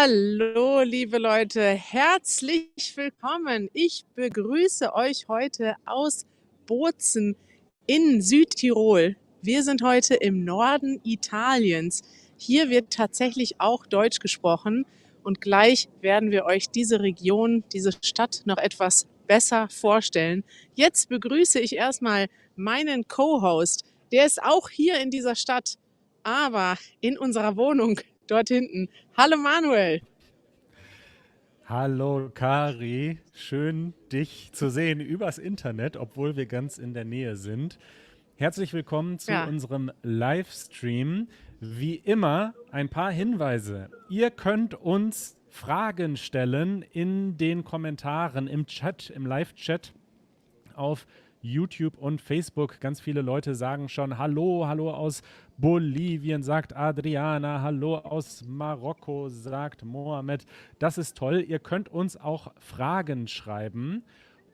Hallo, liebe Leute, herzlich willkommen. Ich begrüße euch heute aus Bozen in Südtirol. Wir sind heute im Norden Italiens. Hier wird tatsächlich auch Deutsch gesprochen und gleich werden wir euch diese Region, diese Stadt noch etwas besser vorstellen. Jetzt begrüße ich erstmal meinen Co-Host. Der ist auch hier in dieser Stadt, aber in unserer Wohnung dort hinten. Hallo Manuel. Hallo Kari, schön dich zu sehen übers Internet, obwohl wir ganz in der Nähe sind. Herzlich willkommen zu Ja, unserem Livestream. Wie immer ein paar Hinweise. Ihr könnt uns Fragen stellen in den Kommentaren, im Chat, im Live-Chat auf YouTube und Facebook. Ganz viele Leute sagen schon Hallo, hallo aus Bolivien, sagt Adriana, Hallo aus Marokko, sagt Mohammed. Das ist toll. Ihr könnt uns auch Fragen schreiben.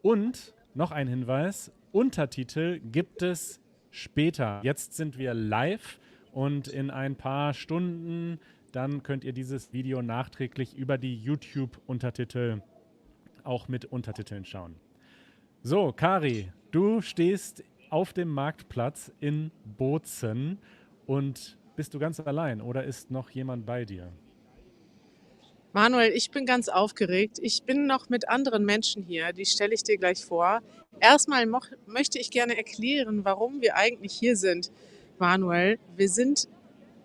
Und noch ein Hinweis, Untertitel gibt es später. Jetzt sind wir live und in ein paar Stunden, dann könnt ihr dieses Video nachträglich über die YouTube-Untertitel auch mit Untertiteln schauen. So, Kari, du stehst auf dem Marktplatz in Bozen und bist du ganz allein oder ist noch jemand bei dir? Manuel, ich bin ganz aufgeregt. Ich bin noch mit anderen Menschen hier, die stelle ich dir gleich vor. Erstmal möchte ich gerne erklären, warum wir eigentlich hier sind. Manuel, wir sind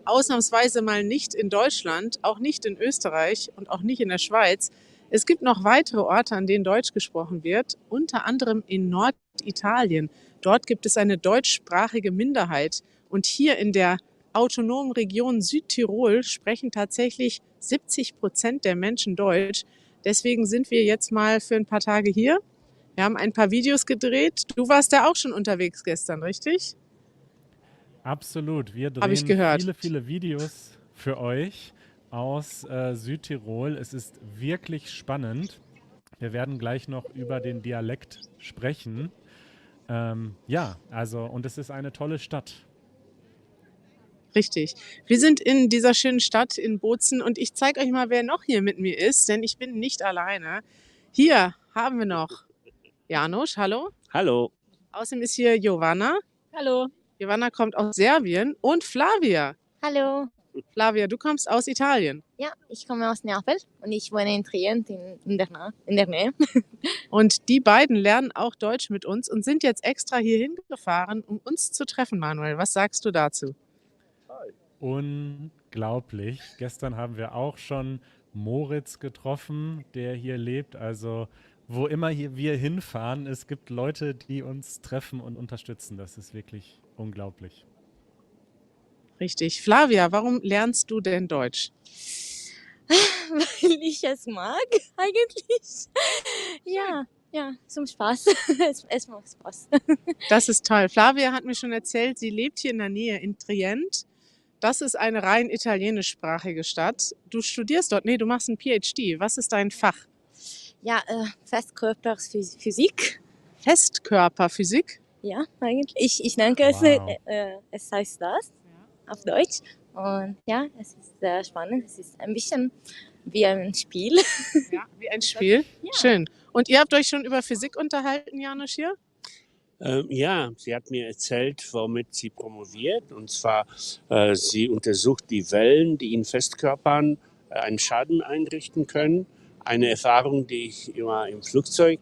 ausnahmsweise mal nicht in Deutschland, auch nicht in Österreich und auch nicht in der Schweiz. Es gibt noch weitere Orte, an denen Deutsch gesprochen wird, unter anderem in Norditalien. Dort gibt es eine deutschsprachige Minderheit. Und hier in der autonomen Region Südtirol sprechen tatsächlich 70% der Menschen Deutsch. Deswegen sind wir jetzt mal für ein paar Tage hier. Wir haben ein paar Videos gedreht. Du warst ja auch schon unterwegs gestern, richtig? Absolut. Wir Habe ich drehen gehört. viele, viele Videos für euch aus Südtirol. Es ist wirklich spannend. Wir werden gleich noch über den Dialekt sprechen. Ja, also, und es ist eine tolle Stadt. Richtig. Wir sind in dieser schönen Stadt in Bozen und ich zeige euch mal, wer noch hier mit mir ist, denn ich bin nicht alleine. Hier haben wir noch Janusz, hallo. Hallo. Außerdem ist hier Giovanna. Hallo. Giovanna kommt aus Serbien und Flavia. Hallo. Flavia, du kommst aus Italien. Ja, ich komme aus Neapel und ich wohne in Trient in der Nähe. Und die beiden lernen auch Deutsch mit uns und sind jetzt extra hierhin gefahren, um uns zu treffen, Manuel. Was sagst du dazu? Unglaublich. Gestern haben wir auch schon Moritz getroffen, der hier lebt. Also wo immer wir hinfahren, es gibt Leute, die uns treffen und unterstützen. Das ist wirklich unglaublich. Richtig. Flavia, warum lernst du denn Deutsch? Weil ich es mag, eigentlich. Ja, zum Spaß. Es macht Spaß. Das ist toll. Flavia hat mir schon erzählt, sie lebt hier in der Nähe in Trient. Das ist eine rein italienischsprachige Stadt. Du studierst dort, nee, du machst ein PhD. Was ist dein Fach? Ja, Festkörperphysik. Festkörperphysik? Ja, eigentlich. Ich denke, Wow. es heißt das auf Deutsch. Und ja, es ist sehr spannend. Es ist ein bisschen wie ein Spiel. Ja, wie ein Spiel. Ja. Schön. Und ihr habt euch schon über Physik unterhalten, Janusz, hier? Ja, sie hat mir erzählt, womit sie promoviert. Und zwar, sie untersucht die Wellen, die in Festkörpern einen Schaden einrichten können. Eine Erfahrung, die ich immer im Flugzeug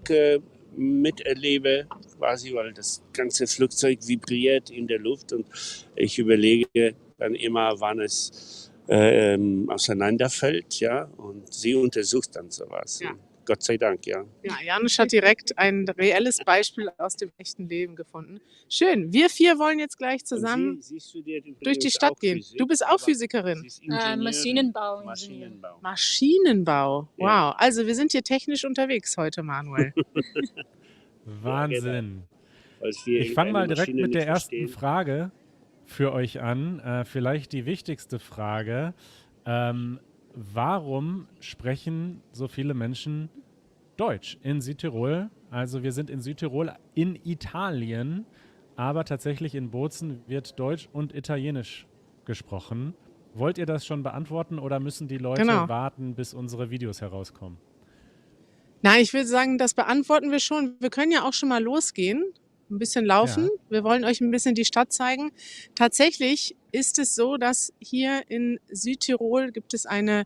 miterlebe, quasi, weil das ganze Flugzeug vibriert in der Luft. Und ich überlege dann immer, wann es auseinanderfällt. Ja? Und sie untersucht dann sowas. Ja. Gott sei Dank, ja. Ja, Janusz hat direkt ein reelles Beispiel aus dem echten Leben gefunden. Schön. Wir vier wollen jetzt gleich zusammen Sie studiert durch die Stadt gehen. Du bist auch Physikerin. Sie ist Ingenieurin. Maschinenbau. Maschinenbau. Wow. Ja. Also wir sind hier technisch unterwegs heute, Manuel. Wahnsinn. Weil wir Ich fange mal eine direkt Maschine mit der nicht ersten verstehen. Frage für euch an. Vielleicht die wichtigste Frage. Warum sprechen so viele Menschen Deutsch in Südtirol? Also wir sind in Südtirol in Italien, aber tatsächlich in Bozen wird Deutsch und Italienisch gesprochen. wollt ihr das schon beantworten oder müssen die Leute Genau. warten, bis unsere Videos herauskommen? Nein, ich würde sagen, das beantworten wir schon. Wir können ja auch schon mal losgehen, ein bisschen laufen. Ja. Wir wollen euch ein bisschen die Stadt zeigen. Tatsächlich ist es so, dass hier in Südtirol gibt es eine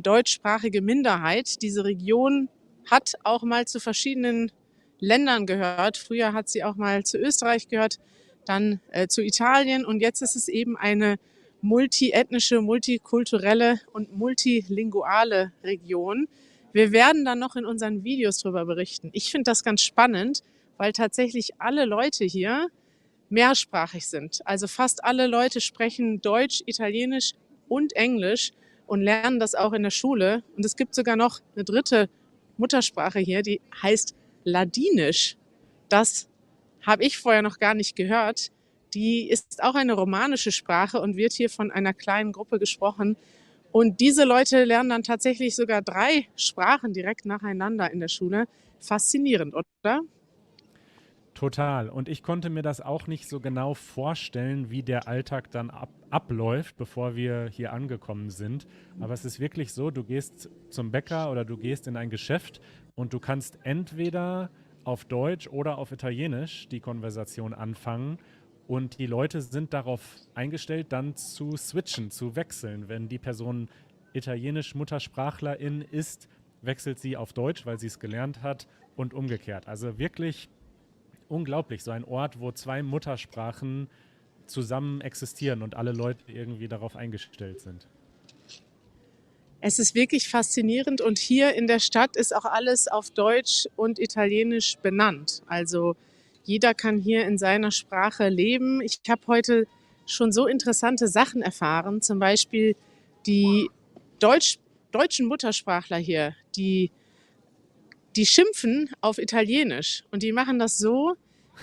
deutschsprachige Minderheit. Diese Region hat auch mal zu verschiedenen Ländern gehört. Früher hat sie auch mal zu Österreich gehört, dann zu Italien und jetzt ist es eben eine multiethnische, multikulturelle und multilinguale Region. Wir werden dann noch in unseren Videos darüber berichten. Ich finde das ganz spannend, weil tatsächlich alle Leute hier mehrsprachig sind. Also fast alle Leute sprechen Deutsch, Italienisch und Englisch und lernen das auch in der Schule. Und es gibt sogar noch eine dritte Muttersprache hier, die heißt Ladinisch. Das habe ich vorher noch gar nicht gehört. Die ist auch eine romanische Sprache und wird hier von einer kleinen Gruppe gesprochen. Und diese Leute lernen dann tatsächlich sogar 3 Sprachen direkt nacheinander in der Schule. Faszinierend, oder? Total. Und ich konnte mir das auch nicht so genau vorstellen, wie der Alltag dann abläuft, bevor wir hier angekommen sind. Aber es ist wirklich so, du gehst zum Bäcker oder du gehst in ein Geschäft und du kannst entweder auf Deutsch oder auf Italienisch die Konversation anfangen. Und die Leute sind darauf eingestellt, dann zu switchen, zu wechseln. Wenn die Person Italienisch-Muttersprachlerin ist, wechselt sie auf Deutsch, weil sie es gelernt hat und umgekehrt. Also wirklich unglaublich, so ein Ort, wo 2 Muttersprachen zusammen existieren und alle Leute irgendwie darauf eingestellt sind. Es ist wirklich faszinierend und hier in der Stadt ist auch alles auf Deutsch und Italienisch benannt. Also jeder kann hier in seiner Sprache leben. Ich habe heute schon so interessante Sachen erfahren, zum Beispiel die deutschen Muttersprachler hier, die schimpfen auf Italienisch und die machen das so,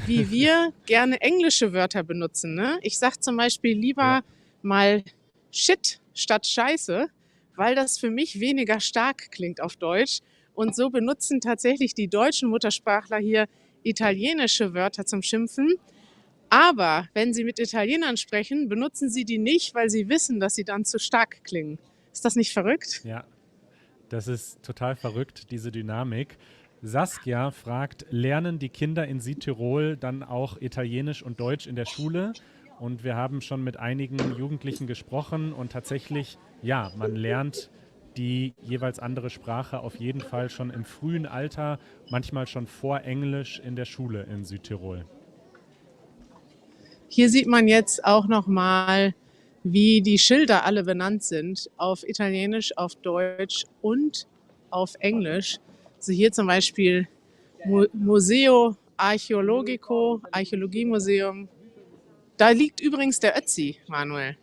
wie wir gerne englische Wörter benutzen. Ne? Ich sage zum Beispiel lieber mal Shit statt Scheiße, weil das für mich weniger stark klingt auf Deutsch. Und so benutzen tatsächlich die deutschen Muttersprachler hier italienische Wörter zum Schimpfen. Aber wenn sie mit Italienern sprechen, benutzen sie die nicht, weil sie wissen, dass sie dann zu stark klingen. Ist das nicht verrückt? Ja, das ist total verrückt, diese Dynamik. Saskia fragt, lernen die Kinder in Südtirol dann auch Italienisch und Deutsch in der Schule? Und wir haben schon mit einigen Jugendlichen gesprochen und tatsächlich, ja, man lernt die jeweils andere Sprache auf jeden Fall schon im frühen Alter, manchmal schon vor Englisch in der Schule in Südtirol. Hier sieht man jetzt auch nochmal, wie die Schilder alle benannt sind, auf Italienisch, auf Deutsch und auf Englisch. Also hier zum Beispiel Museo Archeologico, Archäologiemuseum. Da liegt übrigens der Ötzi, Manuel.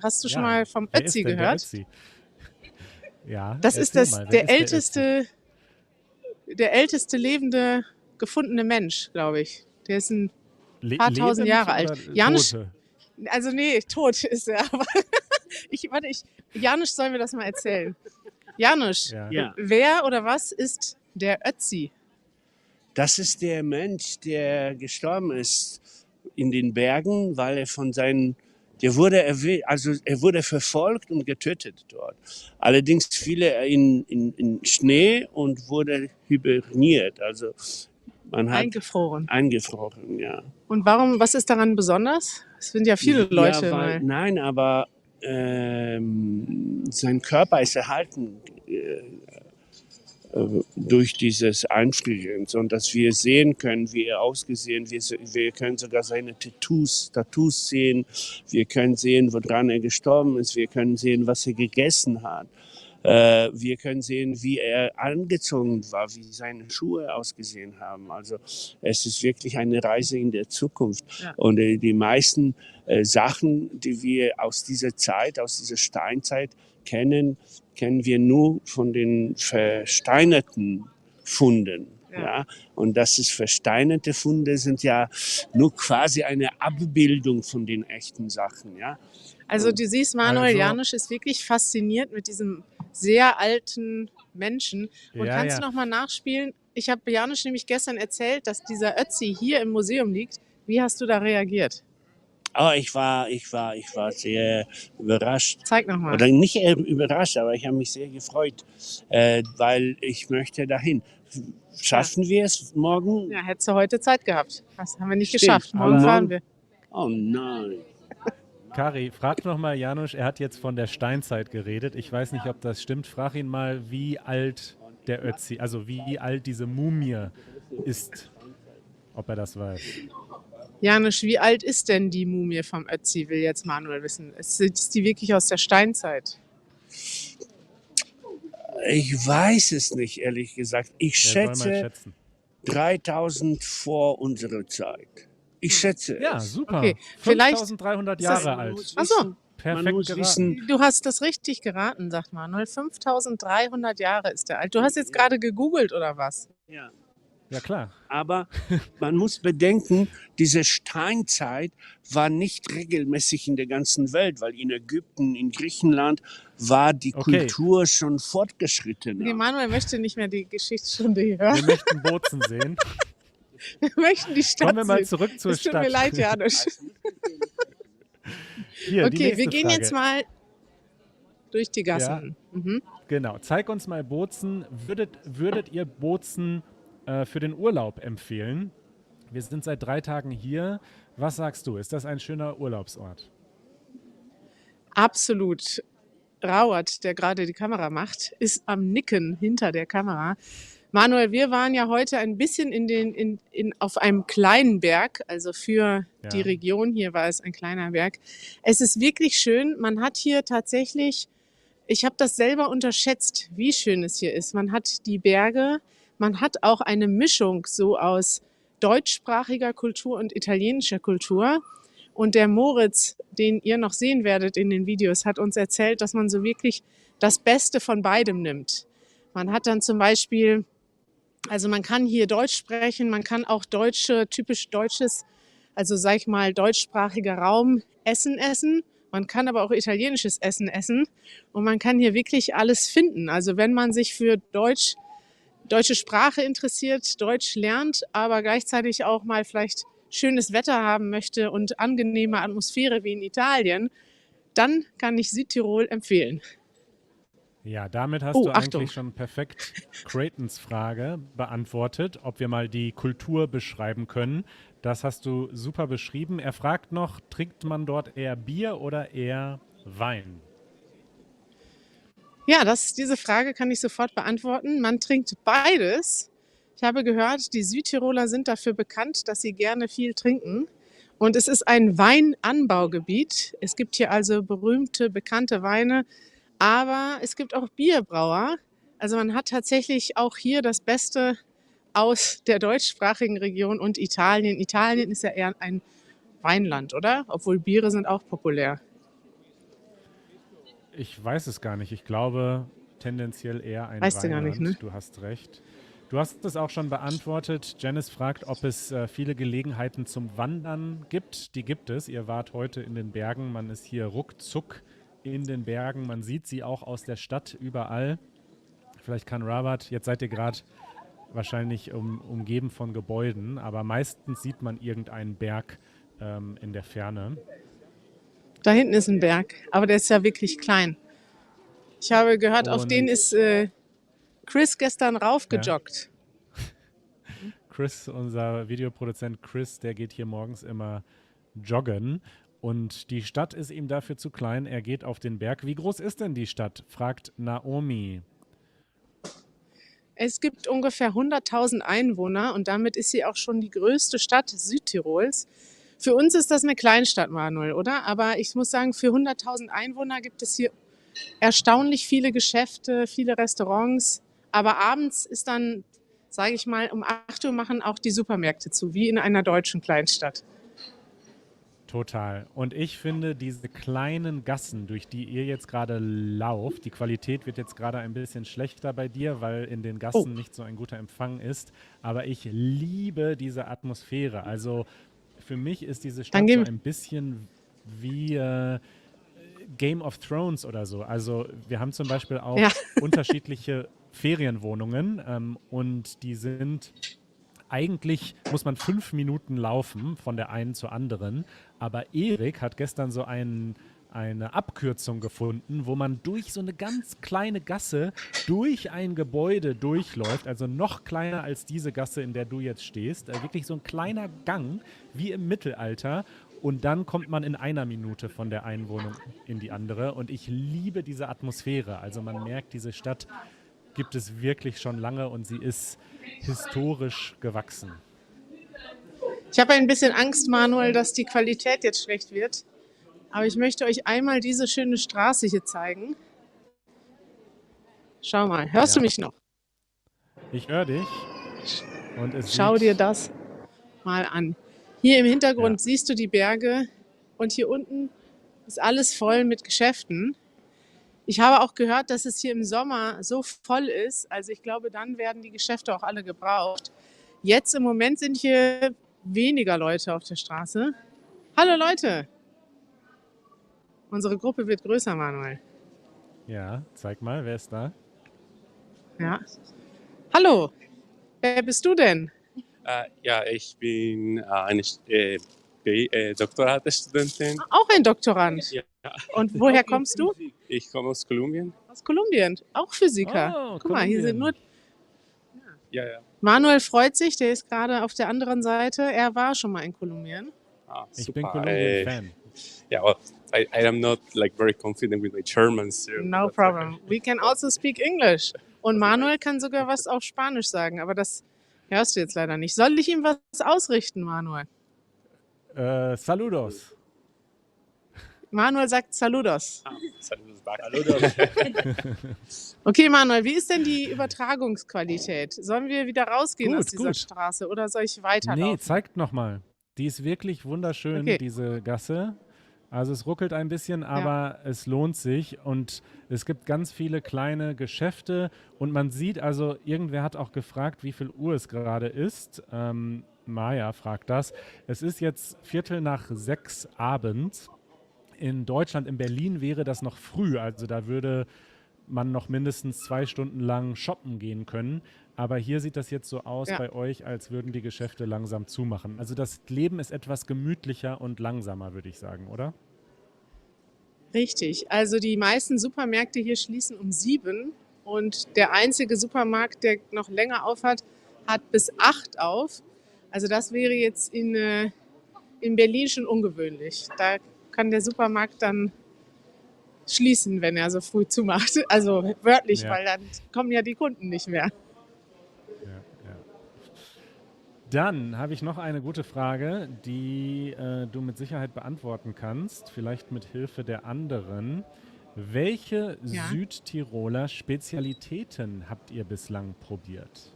Hast du schon mal vom wer Ötzi ist denn der gehört? Ötzi? Ja, Das ist erzähl mal, wer der ist der Ötzi? älteste lebende gefundene Mensch, glaube ich. Der ist ein paar tausend Lebend Jahre alt. oder Janusz, Tote? also nee, tot ist er. Aber Janusz soll mir das mal erzählen. Janusz, Ja. Ja, wer oder was ist der Ötzi? das ist der Mensch, der gestorben ist in den Bergen, weil er von seinen, er wurde verfolgt und getötet dort. Allerdings fiel er in Schnee und wurde hiberniert, also man hat Eingefroren. eingefroren, ja. Und was ist daran besonders? Es sind ja viele Leute Ja, mal. nein, aber sein Körper ist erhalten durch dieses Einfrieren, so dass wir sehen können, wie er ausgesehen. Wir können sogar seine Tattoos sehen. Wir können sehen, woran er gestorben ist. Wir können sehen, was er gegessen hat. Wir können sehen, wie er angezogen war, wie seine Schuhe ausgesehen haben. Also es ist wirklich eine Reise in der Zukunft. Ja. Und die meisten Sachen, die wir aus dieser Zeit, aus dieser Steinzeit kennen wir nur von den versteinerten Funden. Ja. Ja. Und versteinerte Funde sind ja nur quasi eine Abbildung von den echten Sachen. Ja. Also du siehst, Manuel, Also- Janusz ist wirklich fasziniert mit diesem sehr alten Menschen. Und Ja, kannst ja. du noch mal nachspielen? Ich habe Janusz nämlich gestern erzählt, dass dieser Ötzi hier im Museum liegt. Wie hast du da reagiert? Oh, ich war sehr überrascht. Zeig nochmal. Oder nicht überrascht, aber ich habe mich sehr gefreut, weil ich möchte dahin. Schaffen wir es morgen? Ja, hättest du heute Zeit gehabt. Das haben wir nicht Stimmt. geschafft. Aber Morgen fahren wir. Oh nein. Kari, frag noch mal Janusz, er hat jetzt von der Steinzeit geredet. Ich weiß nicht, ob das stimmt. Frag ihn mal, wie alt der Ötzi, also wie alt diese Mumie ist. Ob er das weiß. Janusz, wie alt ist denn die Mumie vom Ötzi, will jetzt Manuel wissen. Ist die wirklich aus der Steinzeit? Ich weiß es nicht, ehrlich gesagt. Ich Wer soll mal schätze schätzen? 3000 vor unserer Zeit. Ich schätze Ja, es. super. Okay, vielleicht 5300 ist das- Jahre Man alt. muss Ach so. wissen, man Perfekt muss geraten. wissen, Du hast das richtig geraten, sagt Manuel. 5300 Jahre ist der alt. Du hast jetzt gerade gegoogelt, oder was? ja. Ja, klar. Aber man muss bedenken, diese Steinzeit war nicht regelmäßig in der ganzen Welt, weil in Ägypten, in Griechenland war die Okay. Kultur schon Nee, fortgeschrittener. Manuel möchte nicht mehr die Geschichtsstunde hier Wir hören. möchten Bozen sehen. Wir möchten die Stadt Kommen wir mal sehen. zurück zur Es tut Stadt. mir leid, Janusz. Hier, die Okay, nächste wir gehen Frage. jetzt mal durch die Gassen. Mhm. Genau, zeig uns mal Bozen. Würdet ihr Bozen für den Urlaub empfehlen? Wir sind seit 3 Tagen hier. Was sagst du? Ist das ein schöner Urlaubsort? Absolut. Rauert, der gerade die Kamera macht, ist am Nicken hinter der Kamera. Manuel, wir waren ja heute ein bisschen auf einem kleinen Berg, also für Ja. die Region hier war es ein kleiner Berg. Es ist wirklich schön. Man hat hier tatsächlich, ich habe das selber unterschätzt, wie schön es hier ist. Man hat die Berge, man hat auch eine Mischung so aus deutschsprachiger Kultur und italienischer Kultur. Und der Moritz, den ihr noch sehen werdet in den Videos, hat uns erzählt, dass man so wirklich das Beste von beidem nimmt. Man hat dann zum Beispiel, also man kann hier Deutsch sprechen, man kann auch typisch deutsches, also sag ich mal, deutschsprachiger Raum essen. Man kann aber auch italienisches Essen essen. Und man kann hier wirklich alles finden. Also wenn man sich für deutsche Sprache interessiert, Deutsch lernt, aber gleichzeitig auch mal vielleicht schönes Wetter haben möchte und angenehme Atmosphäre wie in Italien, dann kann ich Südtirol empfehlen. Ja, damit hast Oh, du Achtung. eigentlich schon perfekt Creightons Frage beantwortet, ob wir mal die Kultur beschreiben können. Das hast du super beschrieben. Er fragt noch, trinkt man dort eher Bier oder eher Wein? Ja, diese Frage kann ich sofort beantworten. Man trinkt beides. Ich habe gehört, die Südtiroler sind dafür bekannt, dass sie gerne viel trinken. Und es ist ein Weinanbaugebiet. Es gibt hier also berühmte, bekannte Weine, aber es gibt auch Bierbrauer. Also man hat tatsächlich auch hier das Beste aus der deutschsprachigen Region und Italien. Italien ist ja eher ein Weinland, oder? Obwohl Biere sind auch populär. Ich weiß es gar nicht. Ich glaube tendenziell eher ein Weißt du gar nicht, Weinland. ne? Du hast recht. Du hast es auch schon beantwortet. Janice fragt, ob es viele Gelegenheiten zum Wandern gibt. Die gibt es. Ihr wart heute in den Bergen. Man ist hier ruckzuck in den Bergen. Man sieht sie auch aus der Stadt überall. Vielleicht kann Rabat, jetzt seid ihr gerade wahrscheinlich umgeben von Gebäuden, aber meistens sieht man irgendeinen Berg in der Ferne. Da hinten ist ein Berg, aber der ist ja wirklich klein. Ich habe gehört, auf Und- den ist Chris gestern raufgejoggt. Chris, unser Videoproduzent Chris, der geht hier morgens immer joggen und die Stadt ist ihm dafür zu klein. Er geht auf den Berg. Wie groß ist denn die Stadt? Fragt Naomi. Es gibt ungefähr 100.000 Einwohner und damit ist sie auch schon die größte Stadt Südtirols. Für uns ist das eine Kleinstadt, Manuel, oder? Aber ich muss sagen, für 100.000 Einwohner gibt es hier erstaunlich viele Geschäfte, viele Restaurants. Aber abends ist dann, sage ich mal, um 8 Uhr machen auch die Supermärkte zu, wie in einer deutschen Kleinstadt. Total. Und ich finde, diese kleinen Gassen, durch die ihr jetzt gerade lauft, die Qualität wird jetzt gerade ein bisschen schlechter bei dir, weil in den Gassen nicht so ein guter Empfang ist. Aber ich liebe diese Atmosphäre. Also für mich ist diese Stadt so ein bisschen wie Game of Thrones oder so. Also wir haben zum Beispiel auch unterschiedliche Ferienwohnungen und die sind eigentlich muss man 5 Minuten laufen von der einen zur anderen. Aber Erik hat gestern so eine Abkürzung gefunden, wo man durch so eine ganz kleine Gasse durch ein Gebäude durchläuft, also noch kleiner als diese Gasse, in der du jetzt stehst. Wirklich so ein kleiner Gang, wie im Mittelalter. Und dann kommt man in einer Minute von der einen Wohnung in die andere. Und ich liebe diese Atmosphäre. Also man merkt, diese Stadt gibt es wirklich schon lange und sie ist historisch gewachsen. Ich habe ein bisschen Angst, Manuel, dass die Qualität jetzt schlecht wird. Aber ich möchte euch einmal diese schöne Straße hier zeigen. Schau mal, hörst du mich noch? Ich höre dich. Und es Schau sieht- dir das mal an. Hier im Hintergrund siehst du die Berge und hier unten ist alles voll mit Geschäften. Ich habe auch gehört, dass es hier im Sommer so voll ist. Also ich glaube, dann werden die Geschäfte auch alle gebraucht. Jetzt im Moment sind hier weniger Leute auf der Straße. Hallo Leute! Unsere Gruppe wird größer, Manuel. Ja, zeig mal, wer ist da? Ja. Hallo, wer bist du denn? Ja, ich bin eine Doktoratsstudentin. Auch ein Doktorand. Ja, Und woher kommst du? ich komme aus Kolumbien. Aus Kolumbien. Auch Physiker. Oh, Guck mal, hier sind nur... Ja, ja. Manuel freut sich, der ist gerade auf der anderen Seite. Er war schon mal in Kolumbien. Ah, Ich bin super. Kolumbien-Fan. Yeah, well, I am not like very confident with my German, so No that's problem. We can also speak English. Und Manuel kann sogar was auf Spanisch sagen, aber das hörst du jetzt leider nicht. Soll ich ihm was ausrichten, Manuel? Saludos. Manuel sagt Saludos. Saludos back. Okay, Manuel, wie ist denn die Übertragungsqualität? Sollen wir wieder rausgehen Gut, aus dieser gut. Straße oder soll ich weiterlaufen? Nee, zeigt nochmal. Die ist wirklich wunderschön, Okay. diese Gasse. Also es ruckelt ein bisschen, aber es lohnt sich und es gibt ganz viele kleine Geschäfte und man sieht, also irgendwer hat auch gefragt, wie viel Uhr es gerade ist. Maja fragt das. Es ist jetzt 5:45 abends. In Deutschland, in Berlin wäre das noch früh, also da würde man noch mindestens 2 Stunden lang shoppen gehen können. Aber hier sieht das jetzt so aus bei euch, als würden die Geschäfte langsam zumachen. Also das Leben ist etwas gemütlicher und langsamer, würde ich sagen, oder? Richtig. Also die meisten Supermärkte hier schließen um 7 und der einzige Supermarkt, der noch länger auf hat, hat bis 8 auf. Also das wäre jetzt in Berlin schon ungewöhnlich. Da kann der Supermarkt dann schließen, wenn er so früh zumacht. Also wörtlich, Ja. weil dann kommen ja die Kunden nicht mehr. Dann habe ich noch eine gute Frage, die du mit Sicherheit beantworten kannst, vielleicht mit Hilfe der anderen. Welche Ja. Südtiroler Spezialitäten habt ihr bislang probiert?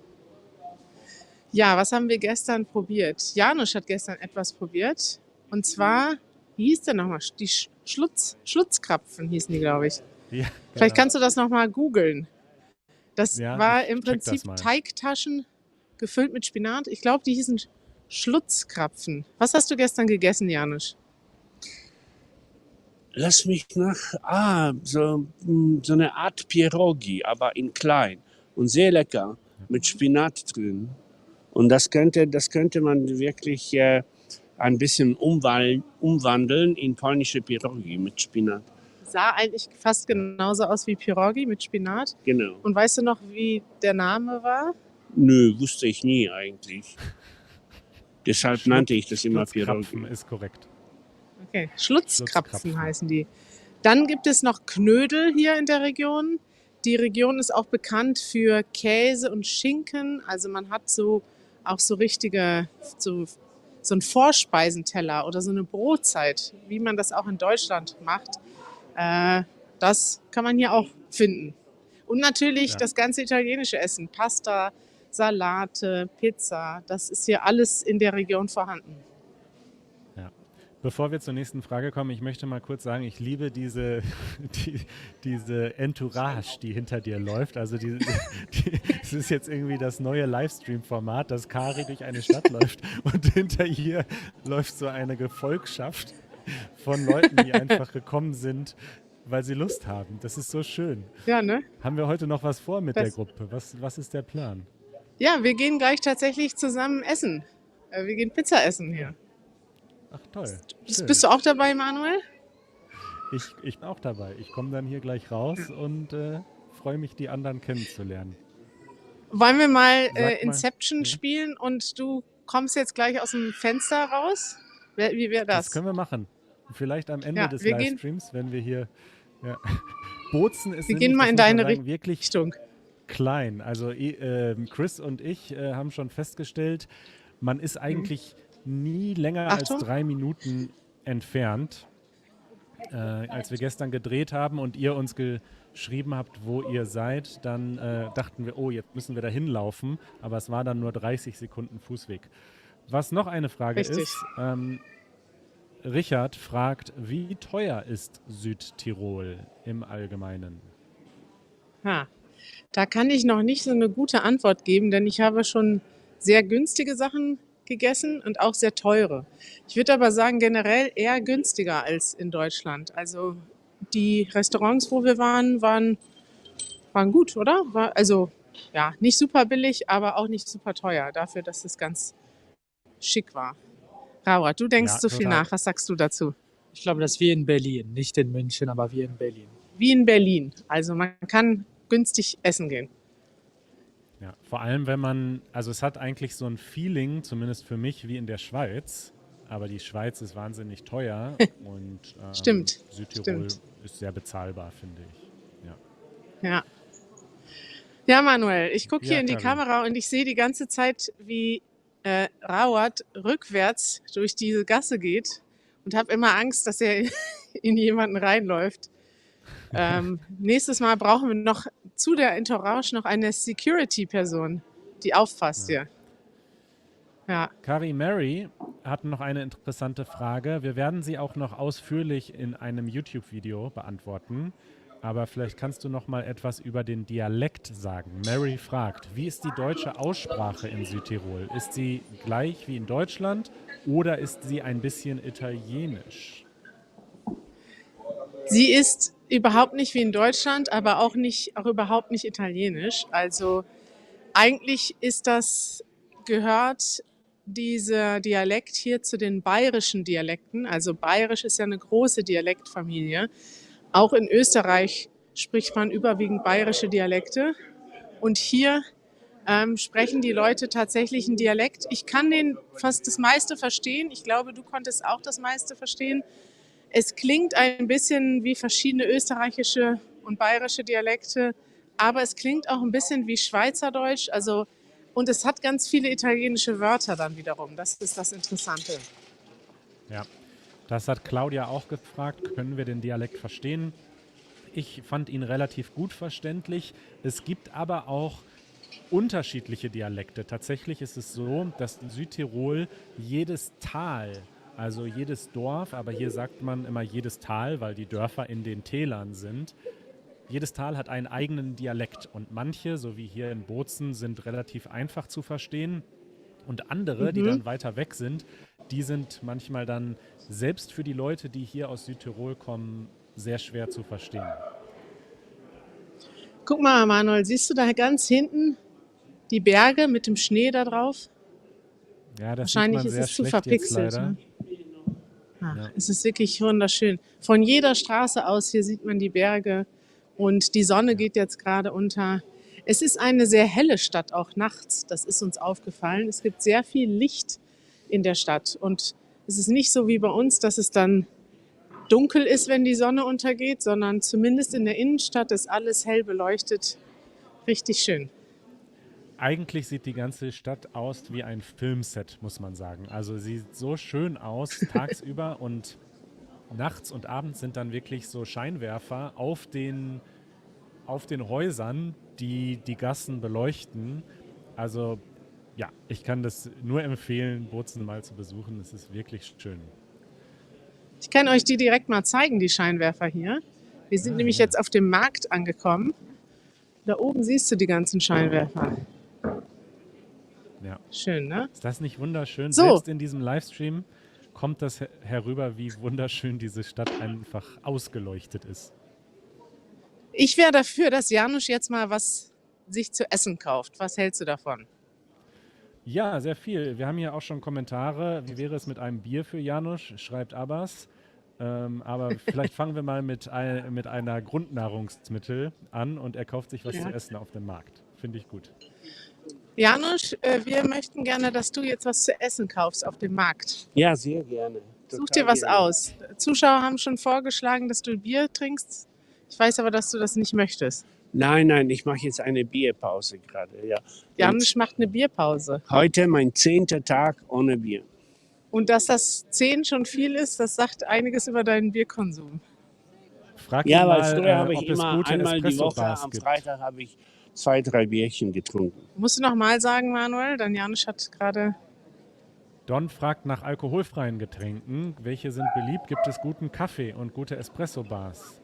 Ja, was haben wir gestern probiert? Janusz hat gestern etwas probiert. Und zwar, wie hieß der nochmal? Die Schlutzkrapfen hießen die, glaube ich. Ja, Vielleicht kannst du das nochmal googeln. Das Ja, war ich im check das Prinzip mal. Teigtaschen gefüllt mit Spinat. Ich glaube, die hießen Schlutzkrapfen. Was hast du gestern gegessen, Janusz? Lass mich so eine Art Pierogi, aber in klein und sehr lecker mit Spinat drin. Und das könnte man wirklich ein bisschen umwandeln in polnische Pierogi mit Spinat. Sah eigentlich fast genauso aus wie Pierogi mit Spinat. Genau. Und weißt du noch, wie der Name war? Nö, wusste ich nie eigentlich. Deshalb nannte ich das immer Schlutzkrapfen Pierogi. ist korrekt. Okay, Schlutzkrapfen Schlutzkrapfen. heißen die. Dann gibt es noch Knödel hier in der Region. Die Region ist auch bekannt für Käse und Schinken. Also man hat auch so richtige, so ein Vorspeisenteller oder so eine Brotzeit, wie man das auch in Deutschland macht. Das kann man hier auch finden. Und natürlich Ja. das ganze italienische Essen. Pasta, Salate, Pizza. Das ist hier alles in der Region vorhanden. Bevor wir zur nächsten Frage kommen, ich möchte mal kurz sagen, ich liebe diese Entourage, die hinter dir läuft. Also es ist jetzt irgendwie das neue Livestream-Format, dass Kari durch eine Stadt läuft und hinter ihr läuft so eine Gefolgschaft von Leuten, die einfach gekommen sind, weil sie Lust haben. Das ist so schön. Ja, ne? Haben wir heute noch was vor mit der Das- Gruppe? Was ist der Plan? Ja, wir gehen gleich tatsächlich zusammen essen. Wir gehen Pizza essen hier. Ach toll, schön. Bist du auch dabei, Manuel? Ich bin auch dabei. Ich komme dann hier gleich raus und freue mich, die anderen kennenzulernen. Wollen wir mal Sag mal, Inception ja. spielen und du kommst jetzt gleich aus dem Fenster raus? Wie wäre Das das? können wir machen. Vielleicht am Ende Ja, des wir gehen- Livestreams, wenn wir hier. Ja. Bozen ist Wir nämlich, gehen mal das in muss man deine sagen, wirklich Richtung. klein. Also Chris und ich haben schon festgestellt, man ist eigentlich nie länger Achtung. als 3 Minuten entfernt. Als wir gestern gedreht haben und ihr uns geschrieben habt, wo ihr seid, dann dachten wir, oh, jetzt müssen wir da hinlaufen. Aber es war dann nur 30 Sekunden Fußweg. Was noch eine Frage Richtig. ist, Richard fragt, wie teuer ist Südtirol im Allgemeinen? Ha. Da kann ich noch nicht so eine gute Antwort geben, denn ich habe schon sehr günstige Sachen gegessen und auch sehr teure. Ich würde aber sagen, generell eher günstiger als in Deutschland. Also die Restaurants, wo wir waren gut, oder? Also ja, nicht super billig, aber auch nicht super teuer, dafür, dass es ganz schick war. Rauert, du denkst Ja, so viel total. nach. Was sagst du dazu? Ich glaube, das ist wie in Berlin. Nicht in München, aber wie in Berlin. Wie in Berlin. Also man kann günstig essen gehen. Ja, vor allem, wenn man, also es hat eigentlich so ein Feeling, zumindest für mich, wie in der Schweiz. Aber die Schweiz ist wahnsinnig teuer und Stimmt, Südtirol stimmt. ist sehr bezahlbar, finde ich. Ja. Ja. Ja, Manuel, ich gucke hier Ja, in die Karin. Kamera und ich sehe die ganze Zeit, wie Rauert rückwärts durch diese Gasse geht und habe immer Angst, dass er in jemanden reinläuft. Nächstes Mal brauchen wir noch zu der Entourage noch eine Security-Person, die aufpasst hier. Ja, Kari Mary hat noch eine interessante Frage. Wir werden sie auch noch ausführlich in einem YouTube-Video beantworten. Aber vielleicht kannst du noch mal etwas über den Dialekt sagen. Mary fragt, wie ist die deutsche Aussprache in Südtirol? Ist sie gleich wie in Deutschland oder ist sie ein bisschen italienisch? sie ist überhaupt nicht wie in Deutschland, aber auch überhaupt nicht italienisch. Also eigentlich gehört dieser Dialekt hier zu den bayerischen Dialekten. Also bayerisch ist ja eine große Dialektfamilie. Auch in Österreich spricht man überwiegend bayerische Dialekte. Und hier sprechen die Leute tatsächlich einen Dialekt. Ich kann fast das meiste verstehen. Ich glaube, du konntest auch das meiste verstehen. Es klingt ein bisschen wie verschiedene österreichische und bayerische Dialekte, aber es klingt auch ein bisschen wie Schweizerdeutsch. Und es hat ganz viele italienische Wörter dann wiederum. Das ist das Interessante. Ja, das hat Claudia auch gefragt. Können wir den Dialekt verstehen? Ich fand ihn relativ gut verständlich. Es gibt aber auch unterschiedliche Dialekte. Tatsächlich ist es so, dass in Südtirol jedes Tal, also jedes Dorf, aber hier sagt man immer jedes Tal, weil die Dörfer in den Tälern sind. Jedes Tal hat einen eigenen Dialekt und manche, so wie hier in Bozen, sind relativ einfach zu verstehen und andere, die dann weiter weg sind, die sind manchmal dann selbst für die Leute, die hier aus Südtirol kommen, sehr schwer zu verstehen. Guck mal, Manuel, siehst du da ganz hinten die Berge mit dem Schnee da drauf? Ja, das Wahrscheinlich sieht man ist sehr es zu schlecht verpixelt. jetzt leider. Ne? Ach, Ja. es ist wirklich wunderschön. Von jeder Straße aus hier sieht man die Berge und die Sonne geht jetzt gerade unter. Es ist eine sehr helle Stadt, auch nachts. Das ist uns aufgefallen. Es gibt sehr viel Licht in der Stadt und es ist nicht so wie bei uns, dass es dann dunkel ist, wenn die Sonne untergeht, sondern zumindest in der Innenstadt ist alles hell beleuchtet. Richtig schön. Eigentlich sieht die ganze Stadt aus wie ein Filmset, muss man sagen. Also sie sieht so schön aus tagsüber und nachts und abends sind dann wirklich so Scheinwerfer auf den Häusern, die die Gassen beleuchten. Also ja, ich kann das nur empfehlen, Bozen mal zu besuchen. Es ist wirklich schön. Ich kann euch die direkt mal zeigen, die Scheinwerfer hier. Wir sind nämlich jetzt auf dem Markt angekommen. Da oben siehst du die ganzen Scheinwerfer. Ja. Schön, ne? Ist das nicht wunderschön? So. Selbst in diesem Livestream kommt das herüber, wie wunderschön diese Stadt einfach ausgeleuchtet ist. Ich wäre dafür, dass Janusz jetzt mal was sich zu essen kauft. Was hältst du davon? Ja, sehr viel. Wir haben hier auch schon Kommentare. Wie wäre es mit einem Bier für Janusz? Schreibt Abbas. Aber vielleicht fangen wir mal mit einer Grundnahrungsmittel an und er kauft sich was Ja. zu essen auf dem Markt. Finde ich gut. Janusz, wir möchten gerne, dass du jetzt was zu essen kaufst auf dem Markt. Ja, sehr gerne. Such Total dir was gerne. aus. Zuschauer haben schon vorgeschlagen, dass du Bier trinkst. Ich weiß aber, dass du das nicht möchtest. Nein, ich mache jetzt eine Bierpause gerade. Ja. Janusz macht eine Bierpause. Heute mein 10. Tag ohne Bier. Und dass das 10 schon viel ist, das sagt einiges über deinen Bierkonsum. Frag Ja, ihn weil mal, früher habe ich ob es immer gute einmal die Woche Espresso-Bars am gibt. Freitag habe ich 2, 3 Bierchen getrunken. Musst du noch mal sagen, Manuel? Dann Janusz hat gerade... Don fragt nach alkoholfreien Getränken. Welche sind beliebt? Gibt es guten Kaffee und gute Espresso-Bars?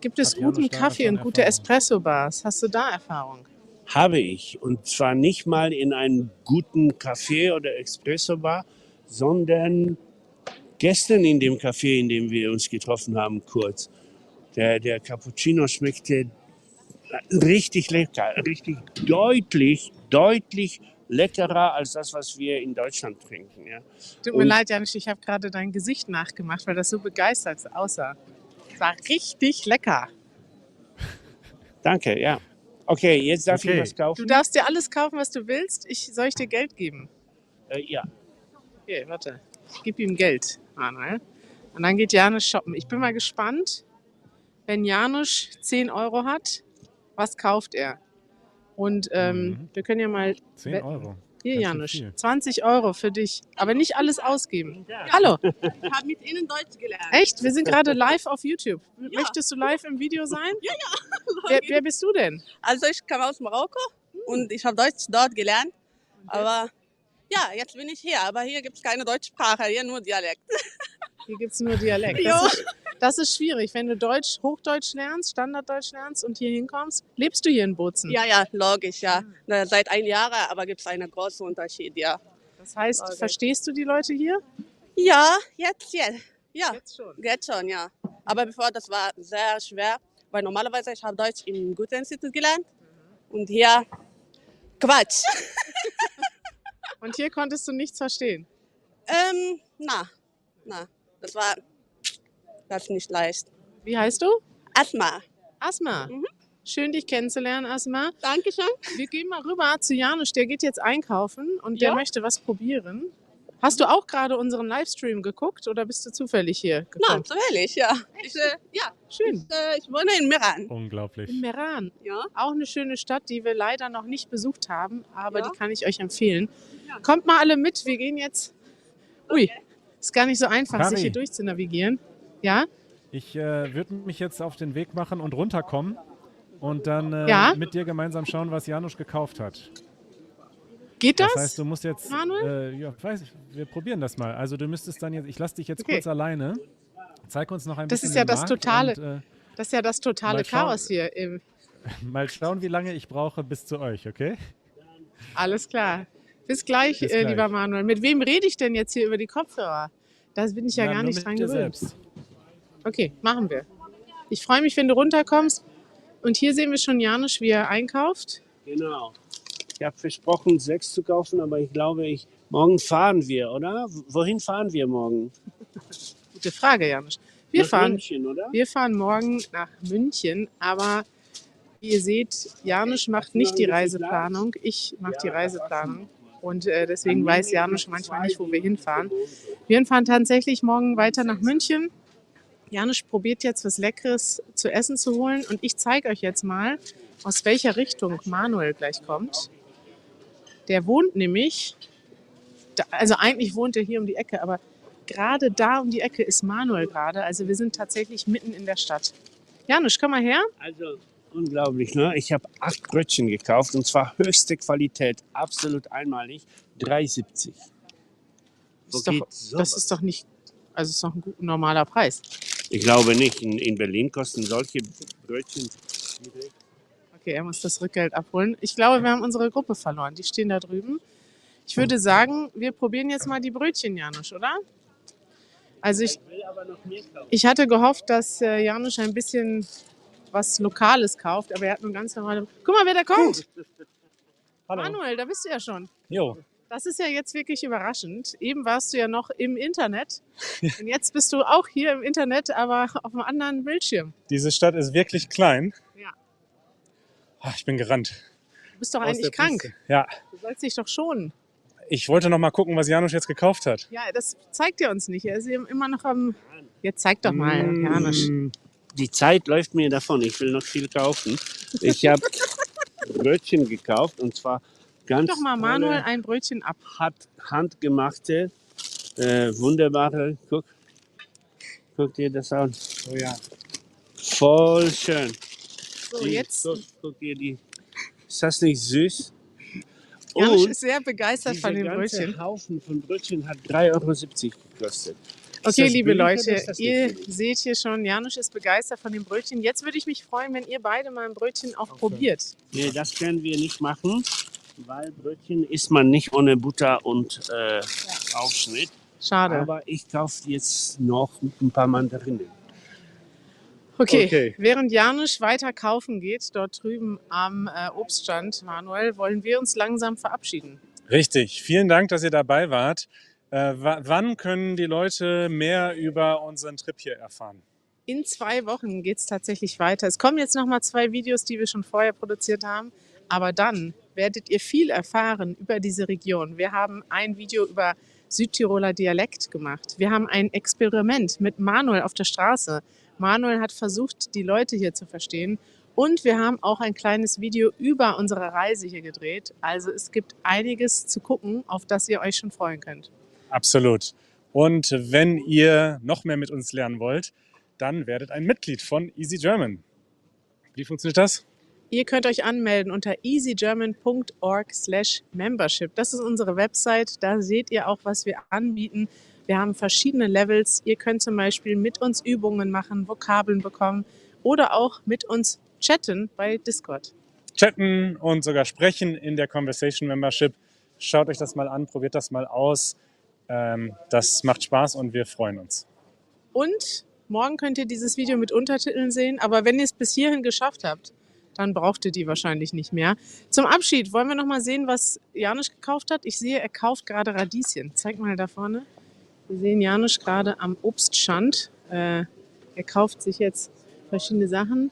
Gibt es Hat Janusz guten da Kaffee schon und gute Erfahrung? Espresso-Bars? Hast du da Erfahrung? Habe ich. Und zwar nicht mal in einem guten Café oder Espresso-Bar, sondern gestern in dem Café, in dem wir uns getroffen haben, kurz. Der Cappuccino schmeckte richtig lecker, richtig deutlich leckerer als das, was wir in Deutschland trinken. Ja. Tut mir Und- leid, Janusz, ich habe gerade dein Gesicht nachgemacht, weil das so begeistert aussah. War richtig lecker. Danke, ja. Okay, jetzt darf Okay. ich was kaufen. Du darfst dir alles kaufen, was du willst. Soll ich dir Geld geben? Ja. Okay, warte. Ich gebe ihm Geld, Manuel. Und dann geht Janusz shoppen. Ich bin mal gespannt, wenn Janusz 10 Euro hat, was kauft er? Und wir können ja mal... 10 wetten. Euro. Hier, Ganz schön Janusz, viel. 20 Euro für dich. Aber nicht alles ausgeben. Hallo, Ich habe mit Ihnen Deutsch gelernt. echt? Wir sind gerade live auf YouTube. Möchtest du live im Video sein? Ja. Wer bist du denn? Also ich komme aus Marokko und ich habe Deutsch dort gelernt. Aber ja, jetzt bin ich hier. Aber hier gibt es keine Deutschsprache, hier nur Dialekt. Hier gibt es nur Dialekt. Das ist schwierig, wenn du Hochdeutsch lernst, Standarddeutsch lernst und hier hinkommst. Lebst du hier in Bozen? Ja, logisch, ja. Na, seit 1 Jahr, aber gibt es einen großen Unterschied, ja. Das heißt, Okay. verstehst du die Leute hier? Ja, jetzt. Ja, Jetzt schon. jetzt schon, ja. Aber bevor, das war sehr schwer, weil normalerweise ich habe Deutsch im Goethe-Institut gelernt und hier Quatsch. Und hier konntest du nichts verstehen. Na, das ist nicht leicht. Wie heißt du? Asma. Asma. Mhm. Schön, dich kennenzulernen, Asma. Dankeschön. Wir gehen mal rüber zu Janusz, der geht jetzt einkaufen und der Ja. möchte was probieren. Hast du auch gerade unseren Livestream geguckt oder bist du zufällig hier Nein, gekommen? zufällig, ja. Schön. Ich wohne in Meran. Unglaublich. In Meran. Ja. Auch eine schöne Stadt, die wir leider noch nicht besucht haben, aber Ja. die kann ich euch empfehlen. Ja. Kommt mal alle mit, wir gehen jetzt. Ui, ist gar nicht so einfach, Kari. sich hier durchzunavigieren. Ja? Ich würde mich jetzt auf den Weg machen und runterkommen und dann Ja? mit dir gemeinsam schauen, was Janusz gekauft hat. Geht das? Das heißt, du musst jetzt, Manuel? wir probieren das mal. Also du müsstest dann jetzt, ich lasse dich jetzt Okay. kurz alleine. Zeig uns noch ein Das bisschen ist ja den das Markt totale- und, Das ist ja das totale Mal schauen. Chaos hier. mal schauen, wie lange ich brauche bis zu euch, okay? Alles klar. Bis gleich, Bis gleich. lieber Manuel. Mit wem rede ich denn jetzt hier über die Kopfhörer? Da bin ich ja Na, gar nur nicht mit dran dir gewöhnt. selbst. Okay, machen wir. Ich freue mich, wenn du runterkommst. Und hier sehen wir schon Janusz, wie er einkauft. Genau. Ich habe versprochen, 6 zu kaufen, aber ich glaube, morgen fahren wir, oder? Wohin fahren wir morgen? Gute Frage, Janusz. Wir Nach fahren München, oder? Wir fahren morgen nach München, aber wie ihr seht, Janusz macht nicht die Reiseplanung, ich mache die Reiseplanung und deswegen weiß Janusz manchmal nicht, wo wir hinfahren. Wir fahren tatsächlich morgen weiter nach München. Janusz probiert jetzt was Leckeres zu essen zu holen und ich zeige euch jetzt mal, aus welcher Richtung Manuel gleich kommt. Der wohnt nämlich, also eigentlich wohnt er hier um die Ecke, aber gerade da um die Ecke ist Manuel gerade. Also wir sind tatsächlich mitten in der Stadt. Janusz, komm mal her. Also unglaublich, ne? Ich habe 8 Brötchen gekauft und zwar höchste Qualität, absolut einmalig, 3,70. Das ist doch nicht, also ist doch ein normaler Preis. Ich glaube nicht. In Berlin kosten solche Brötchen. Okay, er muss das Rückgeld abholen. Ich glaube, wir haben unsere Gruppe verloren. Die stehen da drüben. Ich würde sagen, wir probieren jetzt mal die Brötchen, Janusz, oder? Also ich hatte gehofft, dass Janusz ein bisschen was Lokales kauft, aber er hat nur ganz normale... Guck mal, wer da kommt! Hallo. Manuel, da bist du ja schon. Jo, Das ist ja jetzt wirklich überraschend. Eben warst du ja noch im Internet und jetzt bist du auch hier im Internet, aber auf einem anderen Bildschirm. Diese Stadt ist wirklich klein. Ja. Ach, ich bin gerannt. Du bist doch Aus eigentlich der krank. Puste. Ja, Du sollst dich doch schonen. ich wollte noch mal gucken, was Janusz jetzt gekauft hat. Ja, das zeigt er uns nicht. Er ist eben immer noch am... Jetzt zeig doch mal, Janusz. Die Zeit läuft mir davon. Ich will noch viel kaufen. Ich habe Brötchen gekauft und zwar ganz Gib doch mal tolle, Manuel ein Brötchen ab. handgemachte, wunderbare. Guck dir das an. Oh ja. Voll schön. So, jetzt... Guck dir die. Ist das nicht süß? Janusz Und ist sehr begeistert von den dieser ganze Brötchen. Haufen von Brötchen hat 3,70 € gekostet. Ist Okay, das liebe billig oder Leute, ist das nicht ihr billig? seht hier schon, Janusz ist begeistert von den Brötchen. Jetzt würde ich mich freuen, wenn ihr beide mal ein Brötchen auch probiert. Nee, das können wir nicht machen, weil Brötchen isst man nicht ohne Butter und Aufschnitt. Schade. Aber ich kaufe jetzt noch ein paar Mandarinen. Okay, während Janusz weiter kaufen geht, dort drüben am Obststand, Manuel, wollen wir uns langsam verabschieden. Richtig. Vielen Dank, dass ihr dabei wart. Wann können die Leute mehr über unseren Trip hier erfahren? In 2 Wochen geht es tatsächlich weiter. Es kommen jetzt nochmal 2 Videos, die wir schon vorher produziert haben. Aber dann werdet ihr viel erfahren über diese Region. Wir haben ein Video über Südtiroler Dialekt gemacht. Wir haben ein Experiment mit Manuel auf der Straße. Manuel hat versucht, die Leute hier zu verstehen. Und wir haben auch ein kleines Video über unsere Reise hier gedreht. Also es gibt einiges zu gucken, auf das ihr euch schon freuen könnt. Absolut. Und wenn ihr noch mehr mit uns lernen wollt, dann werdet ein Mitglied von Easy German. Wie funktioniert das? Ihr könnt euch anmelden unter easygerman.org/membership. Das ist unsere Website. Da seht ihr auch, was wir anbieten. Wir haben verschiedene Levels. Ihr könnt zum Beispiel mit uns Übungen machen, Vokabeln bekommen oder auch mit uns chatten bei Discord. Chatten und sogar sprechen in der Conversation Membership. Schaut euch das mal an, probiert das mal aus. Das macht Spaß und wir freuen uns. Und morgen könnt ihr dieses Video mit Untertiteln sehen. Aber wenn ihr es bis hierhin geschafft habt, dann braucht ihr die wahrscheinlich nicht mehr. Zum Abschied wollen wir noch mal sehen, was Janusz gekauft hat. Ich sehe, er kauft gerade Radieschen. Zeig mal da vorne. Wir sehen Janusz gerade am Obststand. Er kauft sich jetzt verschiedene Sachen.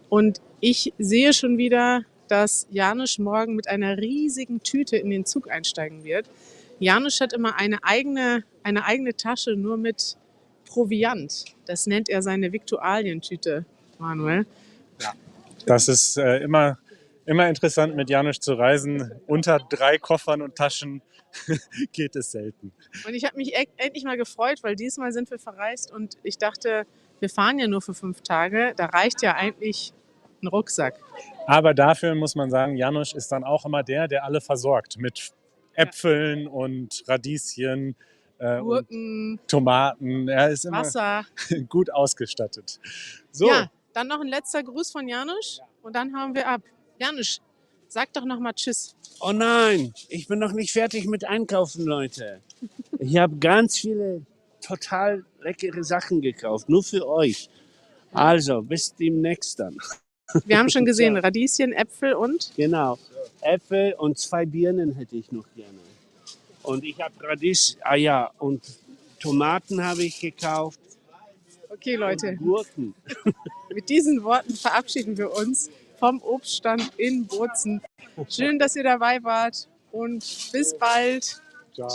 Und ich sehe schon wieder, dass Janusz morgen mit einer riesigen Tüte in den Zug einsteigen wird. Janusz hat immer eine eigene Tasche nur mit Proviant. Das nennt er seine Viktualientüte, Manuel. Das ist immer interessant, mit Janusz zu reisen. Unter 3 Koffern und Taschen geht es selten. Und ich habe mich endlich mal gefreut, weil diesmal sind wir verreist und ich dachte, wir fahren ja nur für 5 Tage. Da reicht ja eigentlich ein Rucksack. Aber dafür muss man sagen, Janusz ist dann auch immer der alle versorgt mit Äpfeln und Radieschen, Gurken, und Tomaten. Er ist immer Wasser. gut ausgestattet. So, Ja, dann noch ein letzter Gruß von Janusz und dann hauen wir ab. Janusz, sag doch noch mal Tschüss. Oh nein, ich bin noch nicht fertig mit Einkaufen, Leute. Ich habe ganz viele total leckere Sachen gekauft, nur für euch. Also, bis demnächst dann. Wir haben schon gesehen, Radieschen, Äpfel und... Genau, Äpfel und 2 Birnen hätte ich noch gerne. Und ich habe und Tomaten habe ich gekauft. Okay, Leute, Und Gurken. mit diesen Worten verabschieden wir uns vom Obststand in Bozen. Schön, dass ihr dabei wart und bis bald. Ciao.